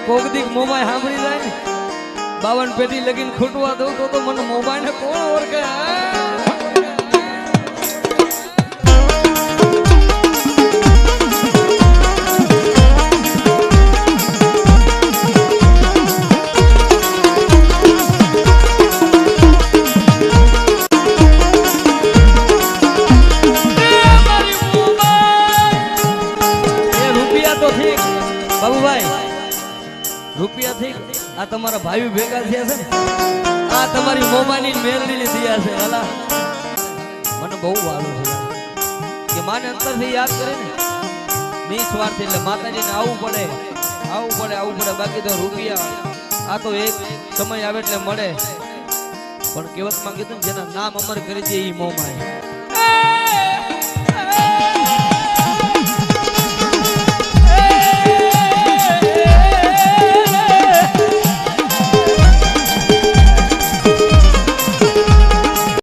કોક દીક mobile સાંભળી જાય ને 52 પેટી લગીને ખૂટવા દઉં તો મને મોબાઈલ ને કોણ ઓળખે? રૂપિયા થઈ આ તમારા ભાઈ ભેગા થયા છે ને આ તમારી મોમાની મેલડી લીધી છે અલા મને બહુ વાલો છે કે માને અંતરથી યાદ કરે ને નિસ્વાર્થ એટલે માતાજીને આવવું પડે બાકી તો રૂપિયા આ તો એક સમય આવે એટલે મળે પણ કહેવતમાં કીધું જેના નામ અમર કરી દે ઈ મોમાય